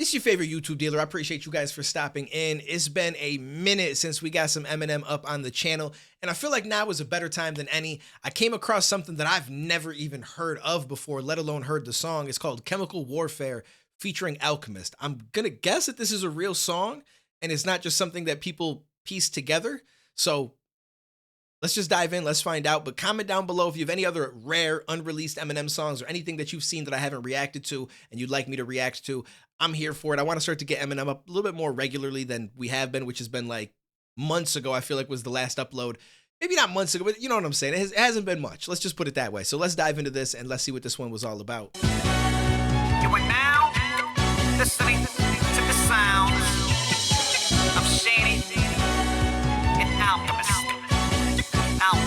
It's your favorite YouTube dealer. I appreciate you guys for stopping in. It's been a minute since we got some Eminem up on the channel, and I feel like now is a better time than any. I came across something that I've never even heard of before, let alone heard the song. It's called Chemical Warfare featuring Alchemist. I'm gonna guess that this is a real song, and it's not just something that people piece together. So let's just dive in. Let's find out. But comment down below if you have any other rare, unreleased Eminem songs or anything that you've seen that I haven't reacted to and you'd like me to react to. I'm here for it. I want to start to get Eminem up a little bit more regularly than we have been, which has been like months ago, I feel like was the last upload. Maybe not months ago, but you know what I'm saying. It hasn't been much. Let's just put it that way. So let's dive into this and let's see what this one was all about. You are now listening to the sounds of Shady and Alchemist.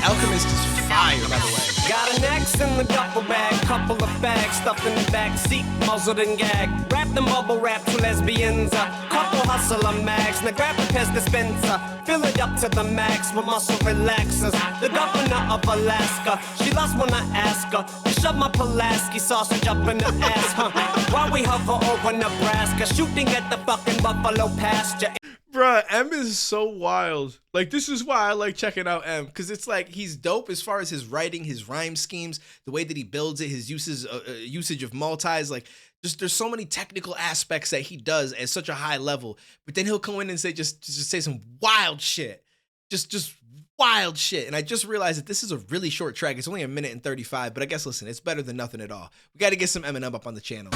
Alchemist is fire, by the way. Got an axe in the duffel bag, couple of bags stuffed in the back seat, muzzled and gagged. Wrapped in bubble wrap, two lesbians, couple hustler mags. Now grab a Pez dispenser, fill it up to the max with muscle relaxers. The governor of Alaska, she loves when I ask her to shove my Pulaski sausage up in her ass, while we hover over Nebraska, shooting at the fucking buffalo pasture. Bruh, M is so wild. Like, this is why I like checking out M, because it's like he's dope as far as his writing, his rhyme schemes, the way that he builds it, his usage of multis. Like, just there's so many technical aspects that he does at such a high level. But then he'll come in and say just say some wild shit, just wild shit. And I just realized that this is a really short track. It's only 1:35, but I guess listen, it's better than nothing at all. We got to get some Eminem up on the channel.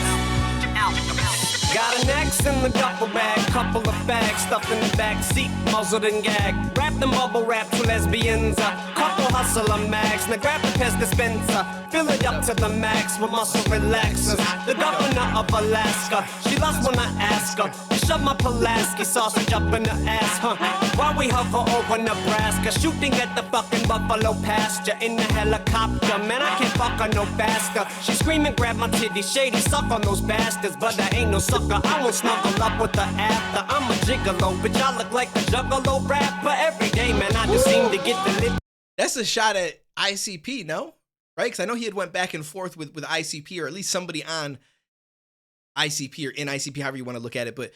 Got an axe in the duffel bag, couple of bags stuffed in the back seat, muzzled and gagged. Wrapped in bubble wrap, two lesbians, couple hustler mags. Now grab a Pez dispenser, fill it up to the max with muscle relaxers. The governor of Alaska, she loves when I ask her to shove my Pulaski sausage up in her ass, while we hover over Nebraska, shooting at the fucking buffalo pasture in the helicopter. Man, I can't fuck her no faster. She screaming, grab my titty, Shady, suck on those bastards, but I ain't no sucker. I won't snuggle up with her after. I'm a gigolo, but y'all look like a juggalo rapper every day, man. I just seem to get the lip. That's a shot at ICP, no? Right? Because I know he had went back and forth with ICP, or at least somebody on ICP or in ICP, however you want to look at it. But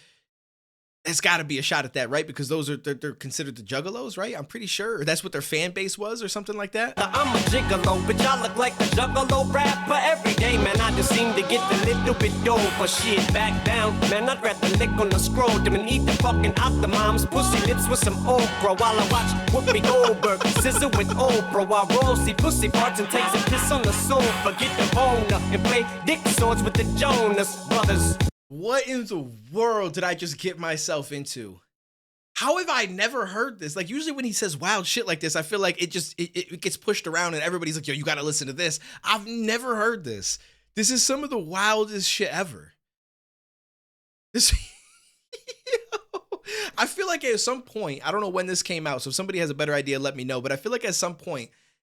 it's got to be a shot at that, right? Because those are they're considered the juggalos, right? I'm pretty sure. Or that's what their fan base was or something like that. I'm a gigolo, but y'all look like a juggalo rapper every day, man. I just seem to get a little bit dope for shit. Back down, man, I'd rather lick on the scroll than eat the fucking Octomom's pussy lips with some okra while I watch Whoopi Goldberg scissor with Oprah while Rosie pussy parts and takes a piss on the sofa. Get the boner and play dick swords with the Jonas Brothers. What in the world did I just get myself into? How have I never heard this? Like, usually when he says wild shit like this, I feel like it gets pushed around and everybody's like, yo, you gotta listen to this. I've never heard this. This is some of the wildest shit ever. This, I feel like at some point, I don't know when this came out, so if somebody has a better idea, let me know. But I feel like at some point,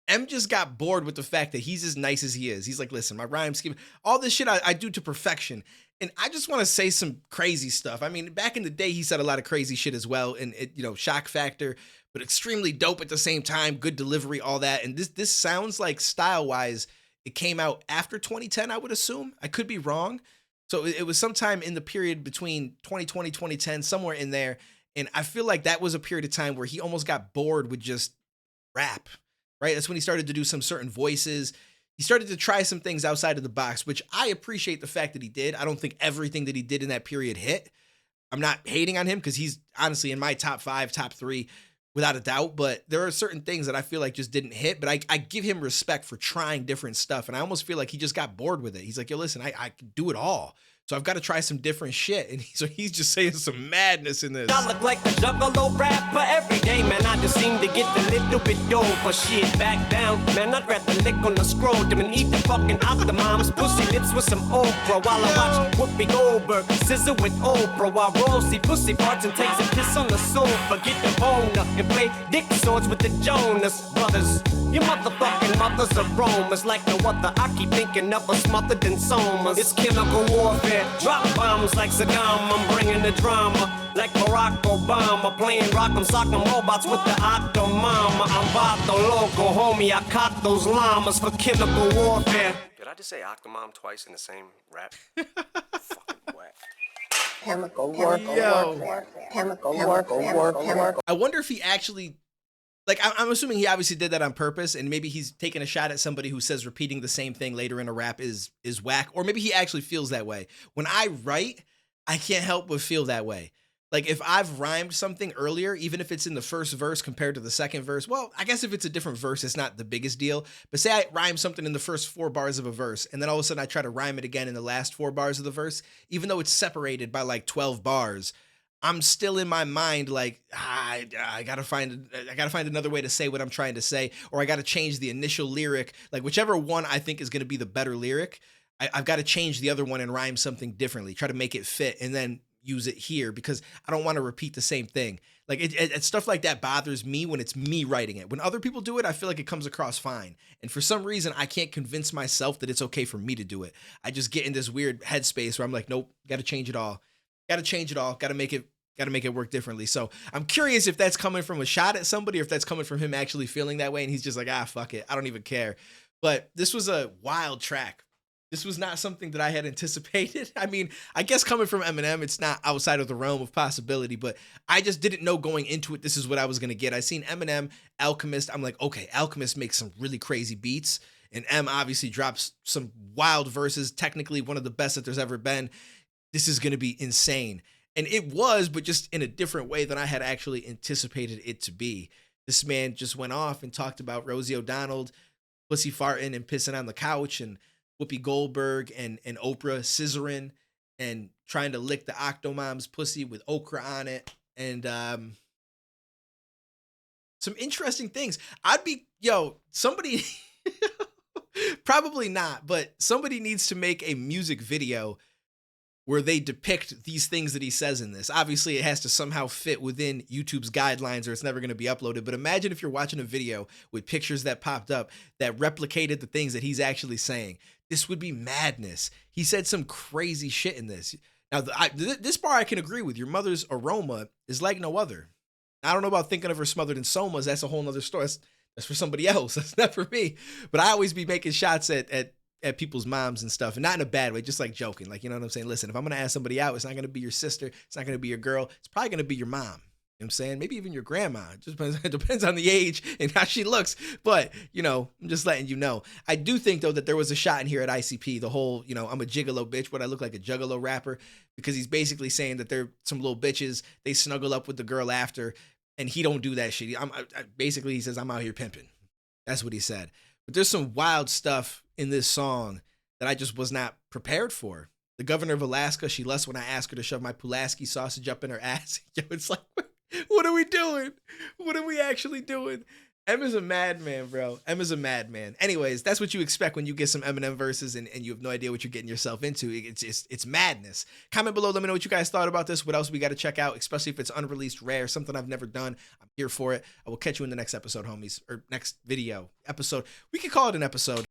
M just got bored with the fact that he's as nice as he is. He's like, listen, my rhyme scheme, all this shit I do to perfection. And I just want to say some crazy stuff. I mean, back in the day, he said a lot of crazy shit as well. And it, you know, shock factor, but extremely dope at the same time. Good delivery, all that. And this sounds like style-wise, it came out after 2010, I would assume. I could be wrong. So it was sometime in the period between 2020, 2010, somewhere in there. And I feel like that was a period of time where he almost got bored with just rap, right? That's when he started to do some certain voices. He started to try some things outside of the box, which I appreciate the fact that he did. I don't think everything that he did in that period hit. I'm not hating on him because he's honestly in my top 5, top 3, without a doubt. But there are certain things that I feel like just didn't hit. But I give him respect for trying different stuff. And I almost feel like he just got bored with it. He's like, yo, listen, I can do it all. So I've got to try some different shit. And so he's just saying some madness in this. I look like a juggalo rapper every day, man. I just seem to get a little bit dope for shit. Back down, man. I'd rather lick on the scroll than eat the fucking Octomom's pussy lips with some okra while I watch Whoopi Goldberg scissor with Oprah while Rosie pussy parts and takes a piss on the sofa. Get the boner and play dick swords with the Jonas Brothers. Your motherfucking mother's a Romans like no other. I keep thinking of us smothered in somas. It's chemical warfare. Drop bombs like Saddam, I'm bringing the drama. Like Barack Obama, playing rock'em sock'em robots with the Octomama. I'm Vato Loco, homie, I caught those llamas for chemical warfare. Did I just say Octomom twice in the same rap? Fucking whack. I wonder if he actually, like, I'm assuming he obviously did that on purpose, and maybe he's taking a shot at somebody who says repeating the same thing later in a rap is whack, or maybe he actually feels that way. When I write, I can't help but feel that way. Like, if I've rhymed something earlier, even if it's in the first verse compared to the second verse, well, I guess if it's a different verse, it's not the biggest deal. But say I rhyme something in the first 4 bars of a verse, and then all of a sudden I try to rhyme it again in the last 4 bars of the verse, even though it's separated by like 12 bars, I'm still in my mind like, I gotta find another way to say what I'm trying to say, or I gotta change the initial lyric, like whichever one I think is gonna be the better lyric. I've got to change the other one and rhyme something differently, try to make it fit, and then use it here because I don't want to repeat the same thing. Like stuff like that bothers me when it's me writing it. When other people do it, I feel like it comes across fine. And for some reason, I can't convince myself that it's okay for me to do it. I just get in this weird headspace where I'm like, nope, got to change it all. Got to change it all. Got to make it work differently. So I'm curious if that's coming from a shot at somebody or if that's coming from him actually feeling that way. And he's just like, fuck it. I don't even care. But this was a wild track. This was not something that I had anticipated. I mean, I guess coming from Eminem, it's not outside of the realm of possibility, but I just didn't know going into it, this is what I was going to get. I seen Eminem, Alchemist. I'm like, okay, Alchemist makes some really crazy beats. And M obviously drops some wild verses, technically one of the best that there's ever been. This is going to be insane. And it was, but just in a different way than I had actually anticipated it to be. This man just went off and talked about Rosie O'Donnell, pussy farting and pissing on the couch, and Whoopi Goldberg and Oprah scissoring and trying to lick the Octomom's pussy with okra on it. And some interesting things. Somebody, probably not, but somebody needs to make a music video where they depict these things that he says in this. Obviously, it has to somehow fit within YouTube's guidelines or it's never going to be uploaded. But imagine if you're watching a video with pictures that popped up that replicated the things that he's actually saying. This would be madness. He said some crazy shit in this. Now, this part I can agree with. Your mother's aroma is like no other. I don't know about thinking of her smothered in somas. That's a whole nother story. That's for somebody else. That's not for me. But I always be making shots at people's moms and stuff, and not in a bad way, just like joking. Like, you know what I'm saying? Listen, if I'm going to ask somebody out, it's not going to be your sister. It's not going to be your girl. It's probably going to be your mom. You know what I'm saying? Maybe even your grandma. It depends on the age and how she looks. But, I'm just letting you know. I do think, though, that there was a shot in here at ICP, the whole, I'm a gigolo bitch, but I look like a juggalo rapper, because he's basically saying that they're some little bitches. They snuggle up with the girl after, and he don't do that shit. Basically, he says, I'm out here pimping. That's what he said. But there's some wild stuff in this song that I just was not prepared for. The governor of Alaska, she lusts when I ask her to shove my Pulaski sausage up in her ass. It's like, what are we doing? What are we actually doing? M is a madman, bro. M is a madman. Anyways, that's what you expect when you get some Eminem verses and you have no idea what you're getting yourself into. It's madness. Comment below. Let me know what you guys thought about this. What else we got to check out, especially if it's unreleased, rare, something I've never done. I'm here for it. I will catch you in the next episode, homies, or next video episode. We could call it an episode.